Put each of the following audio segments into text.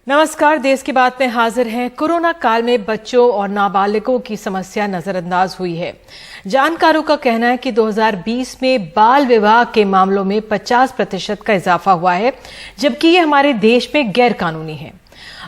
नमस्कार, देश की बात में हाजिर हैं। कोरोना काल में बच्चों और नाबालिगों की समस्या नजरअंदाज हुई है। जानकारों का कहना है कि 2020 में बाल विवाह के मामलों में 50% का इजाफा हुआ है, जबकि ये हमारे देश में गैर कानूनी है।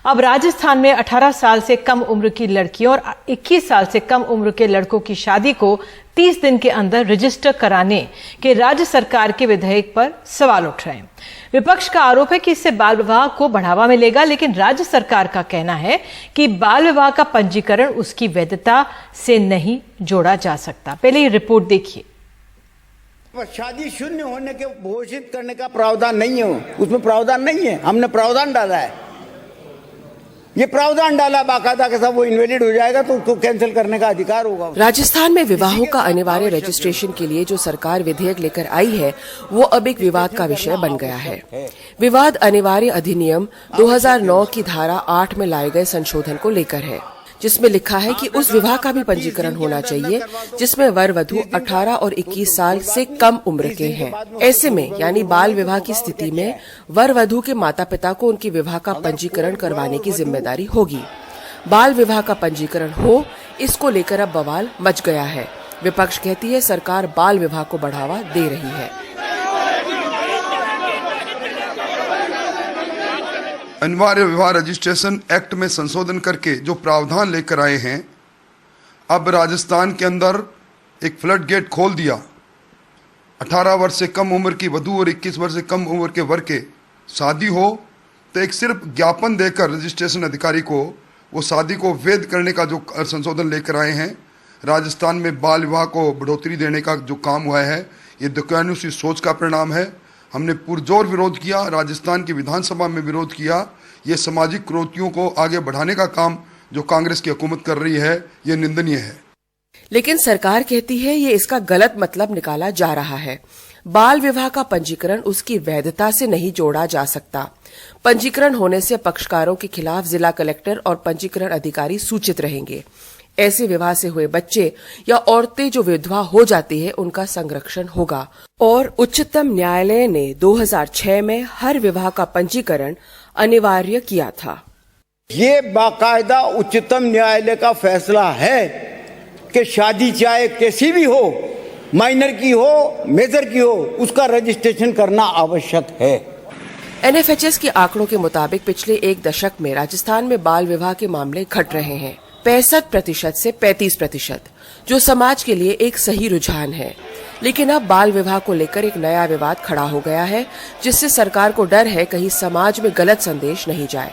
अब राजस्थान में 18 साल से कम उम्र की लड़कियों और 21 साल से कम उम्र के लड़कों की शादी को 30 दिन के अंदर रजिस्टर कराने के राज्य सरकार के विधेयक पर सवाल उठ रहे हैं। विपक्ष का आरोप है कि इससे बाल विवाह को बढ़ावा मिलेगा, लेकिन राज्य सरकार का कहना है कि बाल विवाह का पंजीकरण उसकी वैधता से नहीं जोड़ा जा सकता। पहले ये रिपोर्ट देखिए। शादी शून्य होने के घोषित करने का प्रावधान नहीं है, उसमें प्रावधान नहीं है। हमने प्रावधान डाला है, ये प्रावधान डाला बाकायदा के साथ, वो इनवैलिड हो जाएगा तो उसको कैंसिल करने का अधिकार होगा। राजस्थान में विवाहों का अनिवार्य रजिस्ट्रेशन के लिए जो सरकार विधेयक लेकर आई है, वो अब एक विवाद का विषय बन गया है। विवाद अनिवार्य अधिनियम 2009 की धारा 8 में लाए गए संशोधन को लेकर है, जिसमें लिखा है कि उस विवाह का भी पंजीकरण होना चाहिए जिसमें वर वधू 18 और 21 साल से कम उम्र के हैं। ऐसे में यानी बाल विवाह की स्थिति में वर वधू के माता पिता को उनकी विवाह का पंजीकरण करवाने की जिम्मेदारी होगी। बाल विवाह का पंजीकरण हो, इसको लेकर अब बवाल मच गया है। विपक्ष कहती है सरकार बाल विवाह को बढ़ावा दे रही है। अनिवार्य विवाह रजिस्ट्रेशन एक्ट में संशोधन करके जो प्रावधान लेकर आए हैं, अब राजस्थान के अंदर एक फ्लड गेट खोल दिया। 18 वर्ष से कम उम्र की वधू और 21 वर्ष से कम उम्र के वर्ग के शादी हो तो एक सिर्फ ज्ञापन देकर रजिस्ट्रेशन अधिकारी को वो शादी को वैध करने का जो संशोधन लेकर आए हैं। राजस्थान में बाल विवाह को बढ़ोतरी देने का जो काम हुआ है, ये दुकानुसी सोच का परिणाम है। हमने पुरजोर विरोध किया, राजस्थान की विधानसभा में विरोध किया। ये सामाजिक कुरीतियों को आगे बढ़ाने का काम जो कांग्रेस की हुकूमत कर रही है, ये निंदनीय है। लेकिन सरकार कहती है ये इसका गलत मतलब निकाला जा रहा है। बाल विवाह का पंजीकरण उसकी वैधता से नहीं जोड़ा जा सकता। पंजीकरण होने से पक्षकारों के खिलाफ जिला कलेक्टर और पंजीकरण अधिकारी सूचित रहेंगे। ऐसे विवाह से हुए बच्चे या औरतें जो विधवा हो जाती है, उनका संरक्षण होगा। और उच्चतम न्यायालय ने 2006 में हर विवाह का पंजीकरण अनिवार्य किया था। ये बाकायदा उच्चतम न्यायालय का फैसला है कि शादी चाहे कैसी भी हो, माइनर की हो, मेजर की हो, उसका रजिस्ट्रेशन करना आवश्यक है। एनएफएचएस के आंकड़ों के मुताबिक पिछले एक दशक में राजस्थान में बाल विवाह के मामले घट रहे हैं, 65% से 35%, जो समाज के लिए एक सही रुझान है। लेकिन अब बाल विवाह को लेकर एक नया विवाद खड़ा हो गया है, जिससे सरकार को डर है कहीं समाज में गलत संदेश नहीं जाए।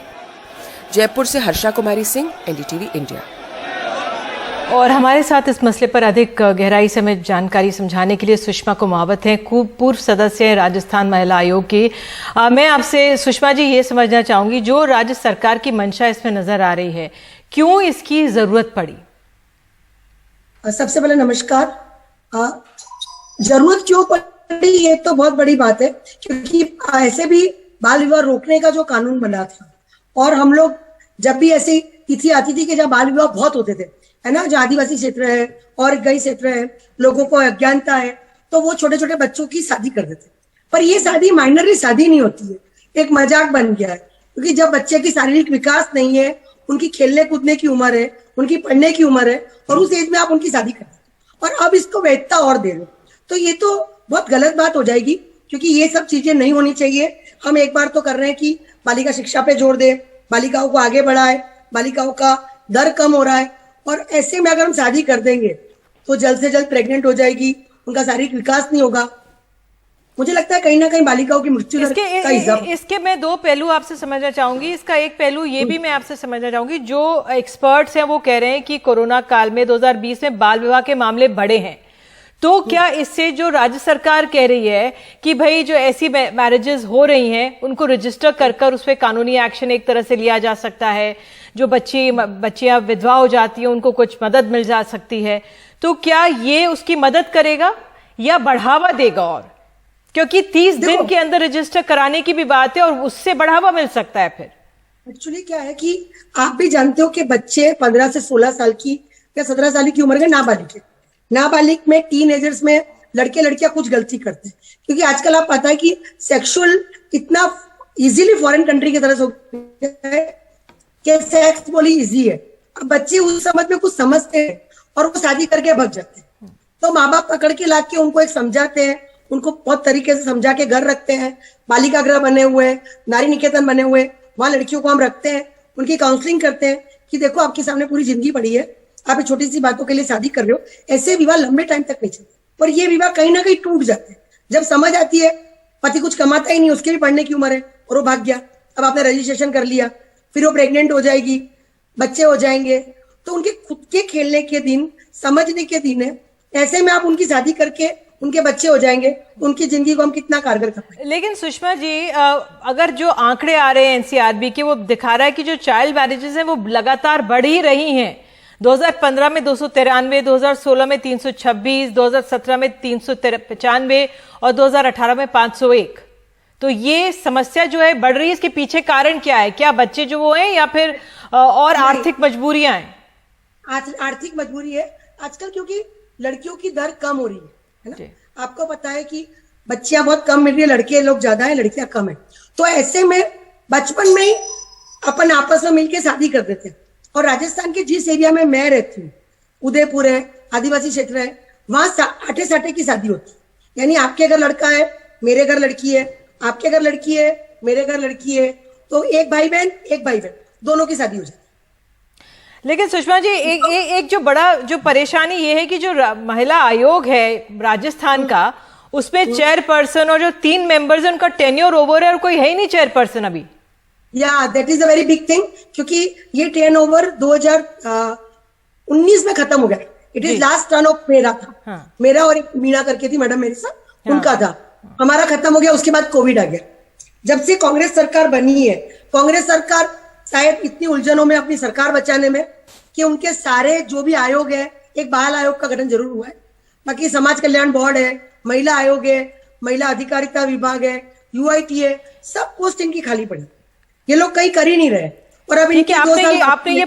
जयपुर से हर्षा कुमारी सिंह, एनडीटीवी इंडिया। और हमारे साथ इस मसले पर अधिक गहराई से हमें जानकारी समझाने के लिए सुषमा कुमावत हैं, पूर्व सदस्य हैं राजस्थान महिला आयोग की। मैं आपसे सुषमा जी ये समझना चाहूंगी, जो राज्य सरकार की मंशा इसमें नजर आ रही है, क्यों इसकी जरूरत पड़ी? सबसे पहले नमस्कार। जरूरत क्यों पड़ी ये तो बहुत बड़ी बात है, क्योंकि ऐसे भी बाल विवाह रोकने का जो कानून बना था, और हम लोग जब भी ऐसी तिथि आती थी कि जब बाल विवाह बहुत होते थे, है ना, जो आदिवासी क्षेत्र है और कई क्षेत्र है, लोगों को अज्ञानता है, तो वो छोटे छोटे बच्चों की शादी कर देते। पर ये शादी माइनर शादी नहीं होती है, एक मजाक बन गया है। क्योंकि जब बच्चे की शारीरिक विकास नहीं है, उनकी खेलने कूदने की उम्र है, उनकी पढ़ने की उम्र है, और उस एज में आप उनकी शादी करते हैं और अब इसको वैधता और दे रहे, तो ये तो बहुत गलत बात हो जाएगी। क्योंकि ये सब चीजें नहीं होनी चाहिए। हम एक बार तो कर रहे हैं कि बालिका शिक्षा पे जोर दे, बालिकाओं को आगे बढ़ाए, बालिकाओं का दर कम हो रहा है, और ऐसे में अगर हम शादी कर देंगे तो जल्द से जल्द प्रेग्नेंट हो जाएगी, उनका शारीरिक विकास नहीं होगा। मुझे लगता है कहीं ना कहीं बालिकाओं की मृत्यु इसके मैं दो पहलू आपसे समझना चाहूंगी। इसका एक पहलू ये भी मैं आपसे समझना चाहूंगी, जो एक्सपर्ट्स हैं वो कह रहे हैं कि कोरोना काल में 2020 में बाल विवाह के मामले बढ़े हैं, तो क्या इससे जो राज्य सरकार कह रही है कि भाई जो ऐसी मैरिजेस हो रही हैं उनको रजिस्टर कर उस पर कानूनी एक्शन एक तरह से लिया जा सकता है, जो बच्चियां विधवा हो जाती हैं उनको कुछ मदद मिल जा सकती है, तो क्या ये उसकी मदद करेगा या बढ़ावा देगा? और क्योंकि 30 दिन के अंदर रजिस्टर कराने की भी बात है और उससे बढ़ावा मिल सकता है। फिर एक्चुअली क्या है कि आप भी जानते हो कि बच्चे 15 से 16 साल की या 17 साल की उम्र के नाबालिग में टीनेजर्स में लड़के लड़कियां कुछ गलती करते हैं। क्योंकि आजकल आप पता है कि सेक्सुअल इतना इजीली फॉरेन कंट्री की तरह से हो गया है कि सेक्स बोली इजी है। अब बच्चे उस समझ में कुछ समझते हैं और वो शादी करके भग जाते हैं, तो माँ बाप पकड़ के ला के उनको एक समझाते हैं, उनको बहुत तरीके से समझा के घर रखते हैं। बालिका गृह बने हुए हैं, नारी निकेतन बने हुए, वहां लड़कियों को हम रखते हैं, उनकी काउंसलिंग करते हैं कि देखो आपके सामने पूरी जिंदगी पड़ी है, आप छोटी सी बातों के लिए शादी कर रहे हो। ऐसे विवाह लंबे टाइम तक नहीं चलते, और ये विवाह कहीं ना कहीं टूट जाते हैं जब समझ आती है पति कुछ कमाता ही नहीं, उसके भी पढ़ने की उम्र है और वो भाग गया। अब आपने रजिस्ट्रेशन कर लिया, फिर वो प्रेग्नेंट हो जाएगी, बच्चे हो जाएंगे, तो उनके खुद के खेलने के दिन, समझने के दिन है। ऐसे में आप उनकी शादी करके उनके बच्चे हो जाएंगे, तो उनकी जिंदगी को हम कितना कारगर कर पाएंगे। लेकिन सुषमा जी, अगर जो आंकड़े आ रहे हैं एनसीआरबी के, वो दिखा रहा है कि जो चाइल्ड मैरिजेस हैं वो लगातार बढ़ ही रही हैं। 2015 में 293, 2016 में 326, 2017 में 395 और 2018 में 501। तो ये समस्या जो है बढ़ रही है, इसके पीछे कारण क्या है? क्या बच्चे जो वो हैं या फिर और आर्थिक मजबूरियां हैं? आर्थिक मजबूरी है आजकल, क्योंकि लड़कियों की दर कम हो रही है ना। आपको पता है कि बच्चियां बहुत कम मिल रही है, लड़के लोग ज्यादा है, लड़कियां कम है। तो ऐसे में बचपन में ही अपन आपस में मिलके शादी कर देते हैं। और राजस्थान के जिस एरिया में मैं रहती हूँ, उदयपुर है, आदिवासी क्षेत्र है, वहां आटे साटे की शादी होती है। यानी आपके घर लड़का है, मेरे घर लड़की है, आपके घर लड़की है, मेरे घर लड़की है, तो एक भाई बहन दोनों की शादी हो जाती है। लेकिन सुषमा जी, एक जो बड़ा जो परेशानी ये है कि जो महिला आयोग है राजस्थान का, उसमें चेयरपर्सन और जो 3 मेंबर्स हैं उनका टेन्योर ओवर है और कोई है ही नहीं चेयरपर्सन अभी। या that is a very big thing, क्योंकि ये टर्न ओवर 2019 में खत्म हो गया। It is last turn off मेरा था। हाँ। मेरा और एक मीना करके थी मैडम मेरे साथ, हाँ। उनका था, हमारा खत्म हो गया। उसके बाद कोविड आ गया। जब से कांग्रेस सरकार बनी है, कांग्रेस सरकार शायद इतनी उलझनों में अपनी सरकार बचाने में कि उनके सारे जो भी आयोग है, एक बाल आयोग का गठन जरूर हुआ है, बाकी समाज कल्याण बोर्ड है, महिला आयोग है, महिला अधिकारिता विभाग है, UIT है, सब पोस्ट इनकी खाली पड़ी। ये लोग कहीं कर ही नहीं रहे। और अब आपने ये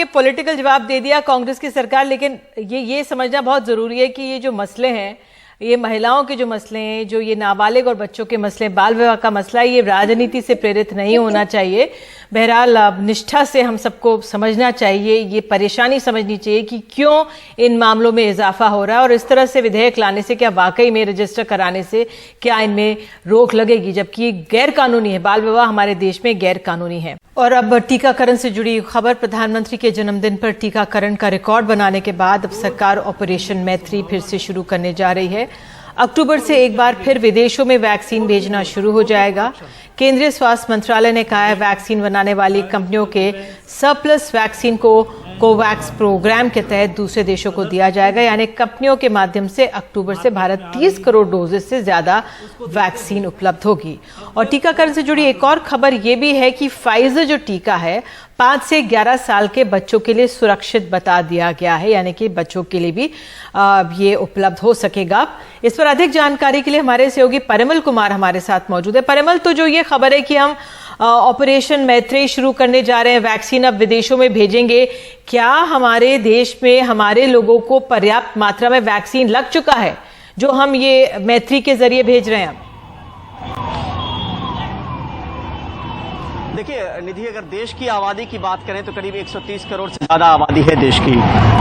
पॉलिटिकल जवाब दे दिया कांग्रेस की सरकार, लेकिन ये समझना बहुत जरूरी है कि ये जो मसले हैं, ये महिलाओं के जो मसले हैं, जो ये नाबालिग और बच्चों के मसले, बाल विवाह का मसला, ये राजनीति से प्रेरित नहीं होना चाहिए। बहरहाल निष्ठा से हम सबको समझना चाहिए, ये परेशानी समझनी चाहिए कि क्यों इन मामलों में इजाफा हो रहा है, और इस तरह से विधेयक लाने से क्या वाकई में रजिस्टर कराने से क्या इनमें रोक लगेगी, जबकि गैर कानूनी है। बाल विवाह हमारे देश में गैर कानूनी है। और अब टीकाकरण से जुड़ी खबर। प्रधानमंत्री के जन्मदिन पर टीकाकरण का रिकॉर्ड बनाने के बाद अब सरकार ऑपरेशन मैत्री फिर से शुरू करने जा रही है। अक्टूबर से एक बार फिर विदेशों में वैक्सीन भेजना शुरू हो जाएगा। केंद्रीय स्वास्थ्य मंत्रालय ने कहा है वैक्सीन बनाने वाली कंपनियों के सरप्लस वैक्सीन को कोवैक्स प्रोग्राम के तहत दूसरे देशों को दिया जाएगा। यानी कंपनियों के माध्यम से अक्टूबर से भारत 30 करोड़ डोजेस से ज्यादा वैक्सीन उपलब्ध होगी। और टीकाकरण से जुड़ी एक और खबर ये भी है कि फाइजर जो टीका है 5 से 11 साल के बच्चों के लिए सुरक्षित बता दिया गया है, यानी कि बच्चों के लिए भी ये उपलब्ध हो सकेगा। इस पर अधिक जानकारी के लिए हमारे सहयोगी परिमल कुमार हमारे साथ मौजूद है। परिमल, तो जो ये खबर है कि हम ऑपरेशन मैत्री शुरू करने जा रहे हैं, वैक्सीन अब विदेशों में भेजेंगे, क्या हमारे देश में हमारे लोगों को पर्याप्त मात्रा में वैक्सीन लग चुका है जो हम ये मैत्री के जरिए भेज रहे हैं? देखिए निधि, अगर देश की आबादी की बात करें तो करीब 130 करोड़ से ज्यादा आबादी है देश की।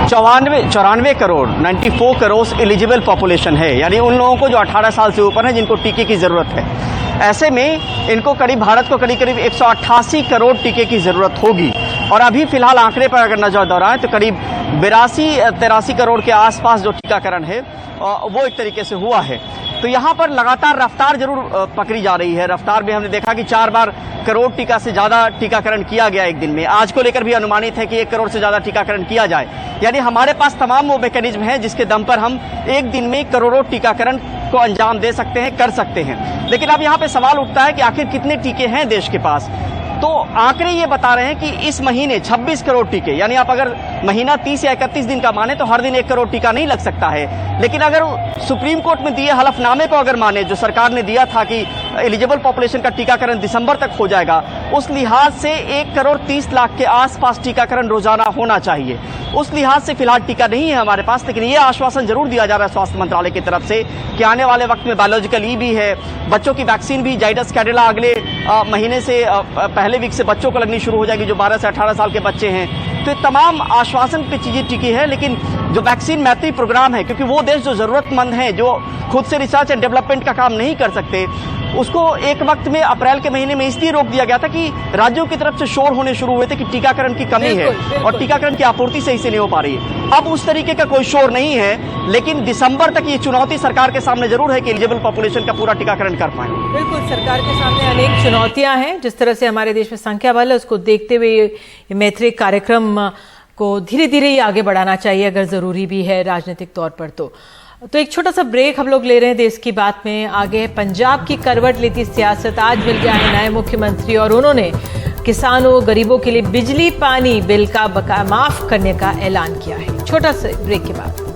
94 करोड़ 94 करोड़ एलिजिबल पॉपुलेशन है, यानी उन लोगों को जो 18 साल से ऊपर है जिनको टीके की जरूरत है। ऐसे में इनको भारत को करीब 188 करोड़ टीके की जरूरत होगी। और अभी फिलहाल आंकड़े पर अगर नजर दौड़ाएं तो करीब 82-83 करोड़ के आसपास जो टीकाकरण है वो एक तरीके से हुआ है। तो यहाँ पर लगातार रफ्तार जरूर पकड़ी जा रही है। रफ्तार में हमने देखा कि 4 बार करोड़ टीका से ज्यादा टीकाकरण किया गया एक दिन में। आज को लेकर भी अनुमानित है कि 1 करोड़ से ज्यादा टीकाकरण किया जाए। यानी हमारे पास तमाम वो मैकेनिज्म है जिसके दम पर हम एक दिन में करोड़ों टीकाकरण को अंजाम दे सकते हैं, कर सकते हैं। लेकिन अब यहाँ पे सवाल उठता है कि आखिर कितने टीके हैं देश के पास। तो आंकड़े ये बता रहे हैं कि इस महीने 26 करोड़ टीके, यानी आप अगर महीना 30 या 31 दिन का माने तो हर दिन 1 करोड़ टीका नहीं लग सकता है। लेकिन अगर सुप्रीम कोर्ट में दिए हलफनामे को अगर माने, जो सरकार ने दिया था कि एलिजिबल पॉपुलेशन का टीकाकरण दिसंबर तक हो जाएगा, उस लिहाज से 1 करोड़ 30 लाख के आसपास टीकाकरण रोजाना होना चाहिए। उस लिहाज से फिलहाल टीका नहीं है हमारे पास, लेकिन ये आश्वासन जरूर दिया जा रहा है स्वास्थ्य मंत्रालय की तरफ से कि आने वाले वक्त में बायोलॉजिकल ई भी है, बच्चों की वैक्सीन भी जाइडस कैडिला अगले महीने से पहले वीक से बच्चों को लगनी शुरू हो जाएगी, जो 12 से 18 साल के बच्चे हैं। तो ये तमाम आश्वासन पे चीजें टिकी है। लेकिन जो वैक्सीन मैत्री प्रोग्राम है, क्योंकि वो देश जो जरूरतमंद हैं, जो खुद से रिसर्च एंड डेवलपमेंट का काम नहीं कर सकते, उसको एक वक्त में अप्रैल के महीने में इसलिए रोक दिया गया था कि राज्यों की तरफ से शोर होने शुरू हुए थे कि टीकाकरण की कमी है और टीकाकरण की आपूर्ति सही से नहीं हो पा रही है। अब उस तरीके का कोई शोर नहीं है, लेकिन दिसंबर तक ये चुनौती सरकार के सामने जरूर है कि एलिजिबल पॉपुलेशन का पूरा टीकाकरण कर पाए। बिल्कुल, सरकार के सामने अनेक चुनौतियां हैं। जिस तरह से हमारे देश में संख्या बल है, उसको देखते हुए ये मैत्री कार्यक्रम को धीरे धीरे ही आगे बढ़ाना चाहिए, अगर जरूरी भी है राजनीतिक तौर पर। तो एक छोटा सा ब्रेक हम लोग ले रहे हैं देश की बात में। आगे है पंजाब की करवट लेती सियासत। आज मिल गया है नए मुख्यमंत्री और उन्होंने किसानों गरीबों के लिए बिजली पानी बिल का बकाया माफ करने का ऐलान किया है। छोटा सा ब्रेक के बाद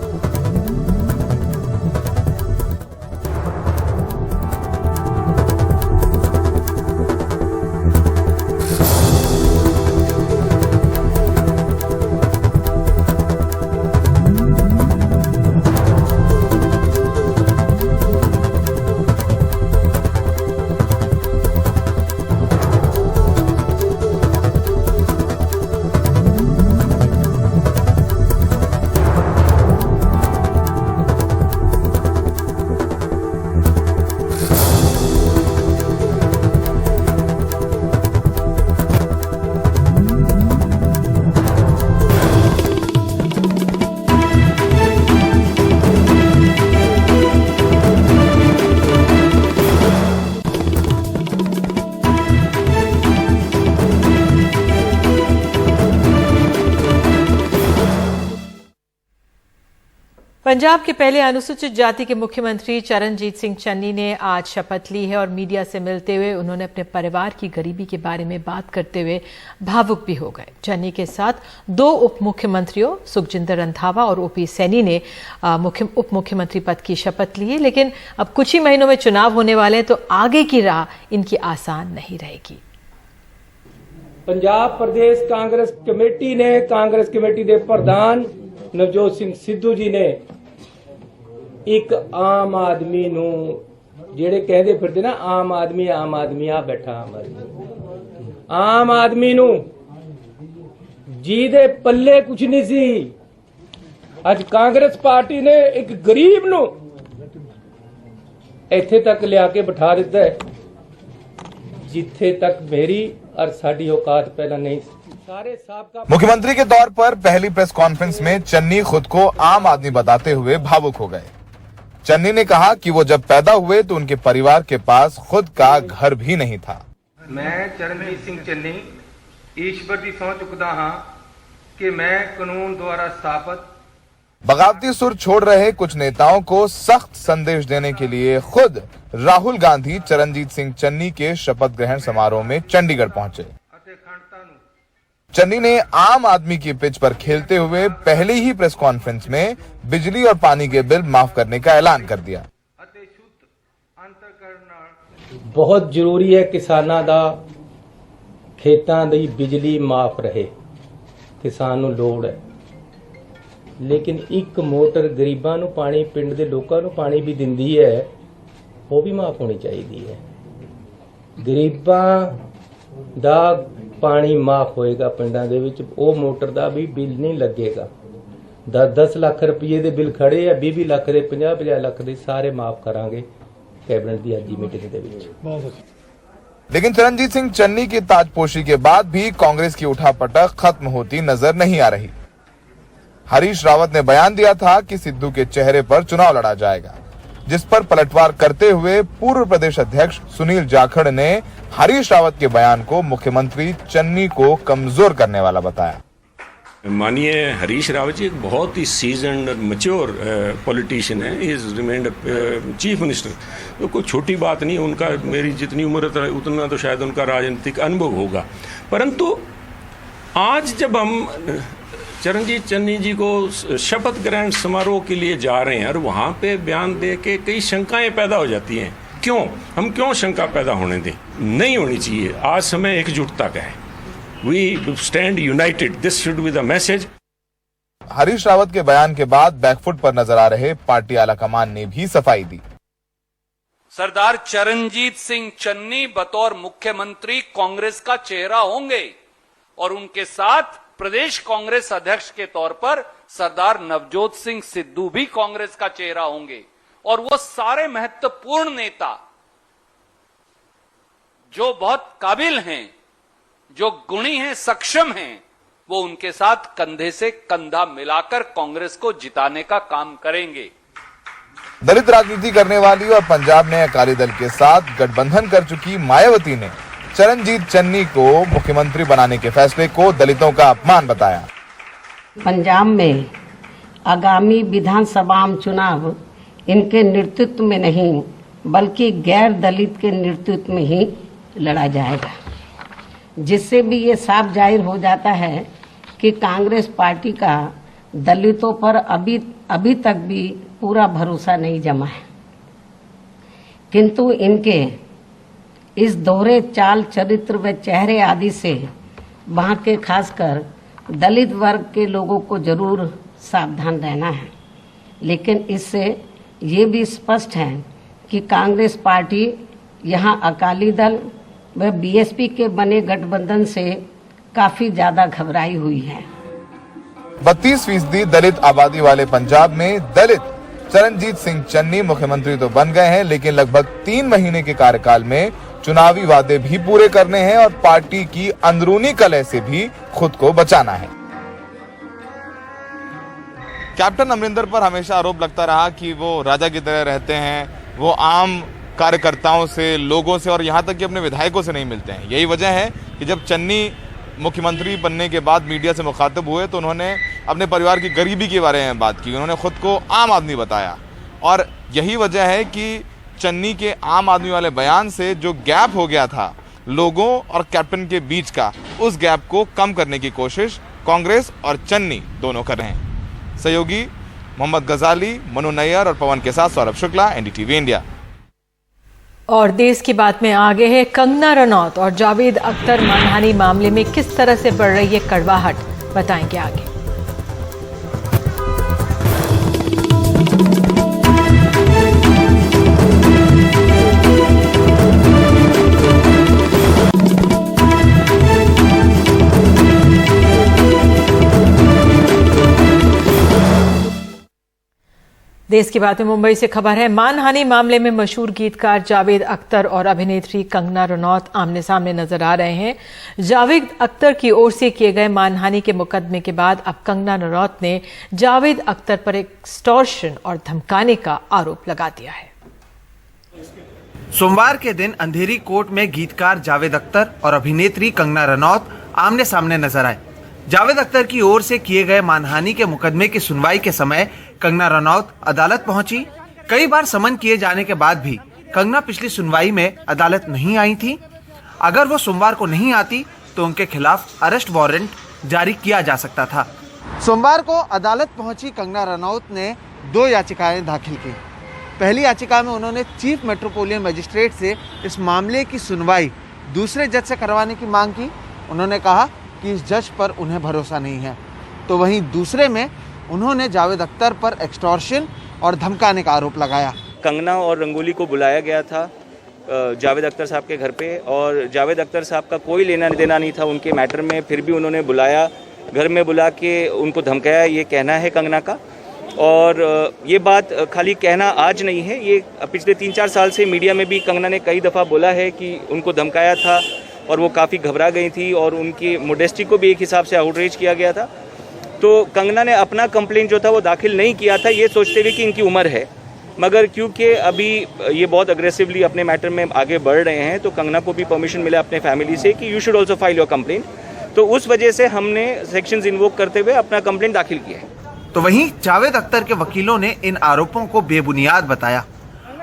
पंजाब के पहले अनुसूचित जाति के मुख्यमंत्री चरणजीत सिंह चन्नी ने आज शपथ ली है और मीडिया से मिलते हुए उन्होंने अपने परिवार की गरीबी के बारे में बात करते हुए भावुक भी हो गए। चन्नी के साथ 2 उप मुख्यमंत्रियों सुखजिंदर रंधावा और ओपी सैनी ने उप मुख्यमंत्री पद की शपथ ली है। लेकिन अब कुछ ही महीनों में चुनाव होने वाले हैं, तो आगे की राह इनकी आसान नहीं रहेगी। पंजाब प्रदेश कांग्रेस कमेटी के प्रधान नवजोत सिंह सिद्धू जी ने एक आम आदमी नूं जेड़े कहते फिरदे ना आम आदमी आ बैठा आम आदमी नूं जिहदे पल्ले कुछ नहीं सी, अज कांग्रेस पार्टी ने एक गरीब नूं इत्थे तक लिया के बिठा दिता है जिथे तक मेरी और साडी औकात पहला नहीं। मुख्यमंत्री के तौर पर पहली प्रेस कॉन्फ्रेंस में चन्नी खुद को आम आदमी बताते हुए भावुक हो गए। चन्नी ने कहा कि वो जब पैदा हुए तो उनके परिवार के पास खुद का घर भी नहीं था। मैं चरणजीत सिंह चन्नी ईश्वर की सौं चुकदा हां कि मैं कानून द्वारा स्थापित बगावती सुर छोड़ रहे कुछ नेताओं को सख्त संदेश देने के लिए खुद राहुल गांधी चरणजीत सिंह चन्नी के शपथ ग्रहण समारोह में चंडीगढ़ पहुंचे। चन्नी ने आम आदमी की पिच पर खेलते हुए पहली ही प्रेस कॉन्फ्रेंस में बिजली और पानी के बिल माफ करने का ऐलान कर दिया। बहुत जरूरी है किसानां दा खेतां दी बिजली माफ रहे, किसान नूं लोड़ है। लेकिन एक मोटर गरीबां नूं पानी पिंड दे लोकां नूं पानी भी दिंदी है, वो भी माफ होनी चाहिए है। गरीबां दा पानी माफ होएगा पिंडां दे विच, वो मोटर दा भी बिल नहीं लगेगा। 10-10 लाख रुपये दे बिल खड़े है, 20 लाख दे 50-50 लाख दे सारे माफ करांगे कैबिनेट दी अज दी मीटिंग दे विच। लेकिन चरणजीत सिंह चन्नी की ताजपोशी के बाद भी कांग्रेस की उठापटक खत्म होती नजर नहीं आ रही। हरीश रावत ने बयान दिया था कि सिद्धू के चेहरे पर चुनाव लड़ा जाएगा, जिस पर पलटवार करते हुए पूर्व प्रदेश अध्यक्ष सुनील जाखड़ ने हरीश रावत के बयान को मुख्यमंत्री चन्नी को कमजोर करने वाला बताया। माननीय हरीश रावत जी एक बहुत ही सीजन्ड मैच्योर पॉलिटिशियन है, he is remained chief minister, तो कोई छोटी बात नहीं। उनका मेरी जितनी उम्र है उतना तो शायद उनका राजनीतिक अनुभव होगा, परंतु आज जब हम चरणजीत चन्नी जी को शपथ ग्रहण समारोह के लिए जा रहे हैं और वहाँ पे बयान दे के कई शंकाएं पैदा हो जाती हैं। क्यों? हम क्यों शंका पैदा होने दें? नहीं होनी चाहिए। आज समय एकजुटता का है। We stand united, this should be the message. Harish Rawat के बयान के बाद बैकफुट पर नजर आ रहे पार्टी आलाकमान ने भी सफाई दी। सरदार चरणजीत सिंह चन्नी बतौर मुख्यमंत्री कांग्रेस का चेहरा होंगे और उनके साथ प्रदेश कांग्रेस अध्यक्ष के तौर पर सरदार नवजोत सिंह सिद्धू भी कांग्रेस का चेहरा होंगे और वो सारे महत्वपूर्ण नेता जो बहुत काबिल हैं, जो गुणी हैं, सक्षम हैं, वो उनके साथ कंधे से कंधा मिलाकर कांग्रेस को जिताने का काम करेंगे। दलित राजनीति करने वाली और पंजाब में अकाली दल के साथ गठबंधन कर चुकी मायावती ने चरणजीत चन्नी को मुख्यमंत्री बनाने के फैसले को दलितों का अपमान बताया। पंजाब में आगामी विधानसभा चुनाव इनके नेतृत्व में नहीं बल्कि गैर दलित के नेतृत्व में ही लड़ा जाएगा, जिससे भी ये साफ जाहिर हो जाता है कि कांग्रेस पार्टी का दलितों पर अभी तक भी पूरा भरोसा नहीं जमा है। किंतु इनके इस दोहरे चाल चरित्र व चेहरे आदि से वहां के खासकर दलित वर्ग के लोगों को जरूर सावधान रहना है। लेकिन इससे ये भी स्पष्ट है कि कांग्रेस पार्टी यहां अकाली दल व बीएसपी के बने गठबंधन से काफी ज्यादा घबराई हुई है। 32% दलित आबादी वाले पंजाब में दलित चरणजीत सिंह चन्नी मुख्यमंत्री तो बन गए हैं, लेकिन लगभग 3 महीने के कार्यकाल में चुनावी वादे भी पूरे करने हैं और पार्टी की अंदरूनी कलह से भी खुद को बचाना है। कैप्टन अमरिंदर पर हमेशा आरोप लगता रहा कि वो राजा की तरह रहते हैं, वो आम कार्यकर्ताओं से, लोगों से और यहाँ तक कि अपने विधायकों से नहीं मिलते हैं। यही वजह है कि जब चन्नी मुख्यमंत्री बनने के बाद मीडिया से मुखातिब हुए तो उन्होंने अपने परिवार की गरीबी के बारे में बात की। उन्होंने खुद को आम आदमी बताया और यही वजह है कि चन्नी के आम आदमी वाले बयान से जो गैप हो गया था लोगों और कैप्टन के बीच का, उस गैप को कम करने की कोशिश कांग्रेस और चन्नी दोनों कर रहे हैं। सहयोगी मोहम्मद गजाली, मनु नैयर और पवन के साथ सौरभ शुक्ला, एनडीटीवी इंडिया। और देश की बात में आगे है कंगना रनौत और जावेद अख्तर मानहानि मामले में किस तरह से बढ़ रही है कड़वाहट, बताएंगे आगे। देश की बात में मुंबई से खबर है। मानहानि मामले में मशहूर गीतकार जावेद अख्तर और अभिनेत्री कंगना रनौत आमने सामने नजर आ रहे हैं। जावेद अख्तर की ओर से किए गए मानहानि के मुकदमे के बाद अब कंगना रनौत ने जावेद अख्तर पर एक्सटॉर्शन और धमकाने का आरोप लगा दिया है। सोमवार के दिन अंधेरी कोर्ट में गीतकार जावेद अख्तर और अभिनेत्री कंगना रनौत आमने सामने नजर आए। जावेद अख्तर की ओर से किए गए मानहानि के मुकदमे की सुनवाई के समय कंगना रनौत अदालत पहुंची। कई बार समन किए जाने के बाद भी कंगना पिछली सुनवाई में अदालत नहीं आई थी। अगर वो सोमवार को नहीं आती तो उनके खिलाफ अरेस्ट वारंट जारी किया जा सकता था। सोमवार को अदालत पहुंची कंगना रनौत ने 2 याचिकाएं दाखिल की। पहली याचिका में उन्होंने चीफ मेट्रोपोलिटन मजिस्ट्रेट से इस मामले की सुनवाई दूसरे जज से करवाने की मांग की। उन्होंने कहा कि इस जज पर उन्हें भरोसा नहीं है। तो वहीं दूसरे में उन्होंने जावेद अख्तर पर एक्सटॉर्शन और धमकाने का आरोप लगाया। कंगना और रंगोली को बुलाया गया था जावेद अख्तर साहब के घर पे और जावेद अख्तर साहब का कोई लेना देना नहीं था उनके मैटर में, फिर भी उन्होंने बुलाया, घर में बुला के उनको धमकाया, ये कहना है कंगना का। और ये बात खाली कहना आज नहीं है, ये पिछले 3-4 साल से मीडिया में भी कंगना ने कई दफ़ा बोला है कि उनको धमकाया था और वो काफ़ी घबरा गई थी और उनकी मोडेस्टी को भी एक हिसाब से आउटरीच किया गया था। तो कंगना ने अपना कंप्लेंट जो था वो दाखिल नहीं किया था, ये सोचते हुए कि इनकी उम्र है, मगर क्योंकि अभी ये बहुत अग्रेसिवली अपने मैटर में आगे बढ़ रहे हैं तो कंगना को भी परमिशन मिला अपने फैमिली से कि you should also file your complaint. तो उस वजह से हमने सेक्शंस इन्वोक करते हुए अपना कंप्लेंट दाखिल किया है। तो वहीं जावेद अख्तर के वकीलों ने इन आरोपों को बेबुनियाद बताया।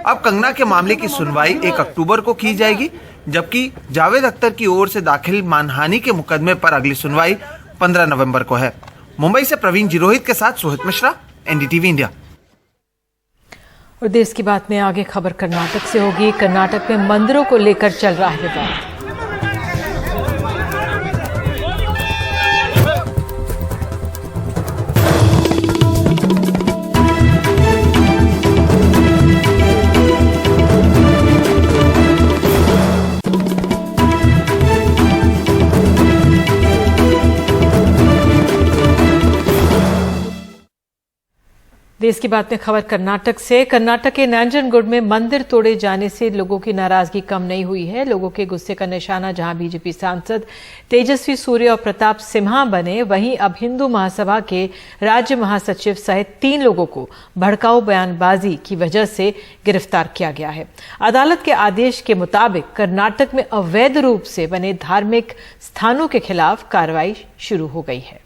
अब कंगना के मामले की सुनवाई 1 अक्टूबर को की जाएगी, जबकि जावेद अख्तर की ओर से दाखिल मानहानि के मुकदमे पर अगली सुनवाई 15 नवंबर को है। मुंबई से प्रवीण जिरोहित के साथ सोहित मिश्रा, एनडीटीवी इंडिया। और देश की बात में आगे खबर कर्नाटक से होगी। कर्नाटक में मंदिरों को लेकर चल रहा है विवाद। देश की बात में खबर कर्नाटक से। कर्नाटक के नंजनगुड में मंदिर तोड़े जाने से लोगों की नाराजगी कम नहीं हुई है। लोगों के गुस्से का निशाना जहां बीजेपी सांसद तेजस्वी सूर्या और प्रताप सिम्हा बने, वहीं अब हिंदू महासभा के राज्य महासचिव सहित 3 लोगों को भड़काऊ बयानबाजी की वजह से गिरफ्तार किया गया है। अदालत के आदेश के मुताबिक कर्नाटक में अवैध रूप से बने धार्मिक स्थानों के खिलाफ कार्रवाई शुरू हो गई है।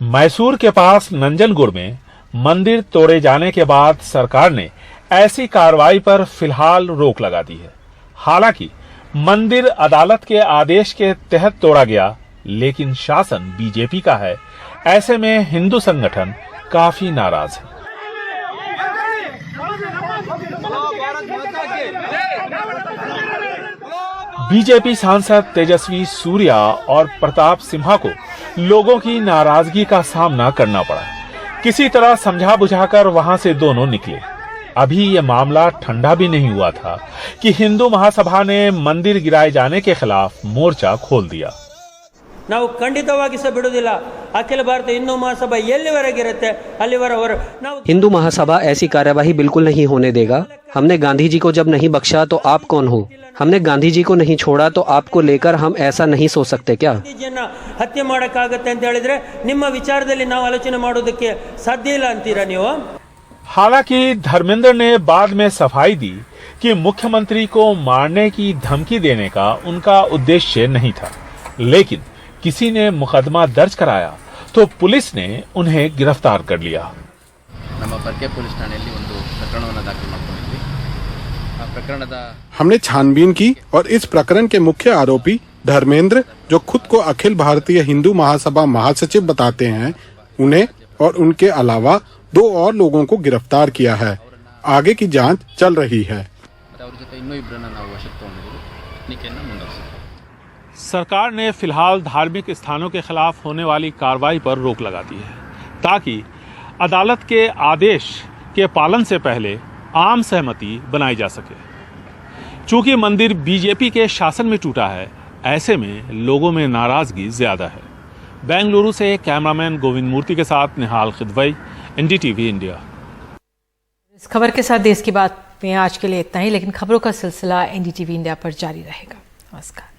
मैसूर के पास नंजनगुड़ में मंदिर तोड़े जाने के बाद सरकार ने ऐसी कार्रवाई पर फिलहाल रोक लगा दी है। हालांकि मंदिर अदालत के आदेश के तहत तोड़ा गया, लेकिन शासन बीजेपी का है। ऐसे में हिंदू संगठन काफी नाराज है। बीजेपी सांसद तेजस्वी सूर्या और प्रताप सिम्हा को लोगों की नाराजगी का सामना करना पड़ा। किसी तरह समझा बुझाकर वहां से दोनों निकले। अभी ये मामला ठंडा भी नहीं हुआ था कि हिंदू महासभा ने मंदिर गिराए जाने के खिलाफ मोर्चा खोल दिया। ನಾವು ಖಂಡಿತವಾಗಿ ಸಹ ಬಿಡುವುದಿಲ್ಲ। ಅಖಿಲ ಭಾರತ ಹಿಂದೂ ಮಹಾಸಭಾ ಎಲ್ಲಿವರೆಗಿರುತ್ತೆ ಅಲ್ಲಿವರೆಗೆ ನಾವು हिंदू महासभा ऐसी कार्यवाही बिल्कुल नहीं होने देगा। हमने गांधी जी को जब नहीं बख्शा तो आप कौन हो? हमने गांधी जी को नहीं छोड़ा तो आपको लेकर हम ऐसा नहीं सोच सकते क्या? ಗಾಂಧೀಜಿಯನ್ನ ಹತ್ಯೆ ಮಾಡಕ್ಕಾಗತ್ತೆ ಅಂತ ಹೇಳಿದ್ರೆ ನಿಮ್ಮ ವಿಚಾರದಲ್ಲಿ ನಾವು ಆಲೋಚನೆ ಮಾಡೋದಕ್ಕೆ ಸಾಧ್ಯ ಇಲ್ಲ ಅಂತೀರಾ ನೀವು? हालांकि धर्मेंद्र ने बाद में सफाई दी कि मुख्यमंत्री को मारने की धमकी देने का उनका उद्देश्य नहीं था, लेकिन किसी ने मुकदमा दर्ज कराया तो पुलिस ने उन्हें गिरफ्तार कर लिया। हमने छानबीन की और इस प्रकरण के मुख्य आरोपी धर्मेंद्र, जो खुद को अखिल भारतीय हिंदू महासभा महासचिव बताते हैं, उन्हें और उनके अलावा 2 और लोगों को गिरफ्तार किया है। आगे की जांच चल रही है। सरकार ने फिलहाल धार्मिक स्थानों के खिलाफ होने वाली कार्रवाई पर रोक लगा दी है, ताकि अदालत के आदेश के पालन से पहले आम सहमति बनाई जा सके। चूंकि मंदिर बीजेपी के शासन में टूटा है, ऐसे में लोगों में नाराजगी ज्यादा है। बेंगलुरु से कैमरामैन गोविंद मूर्ति के साथ निहाल खिदवई, एनडीटीवी इंडिया। इस खबर के साथ देश की बात में आज के लिए इतना ही, लेकिन खबरों का सिलसिला एनडीटीवी इंडिया पर जारी रहेगा। नमस्कार।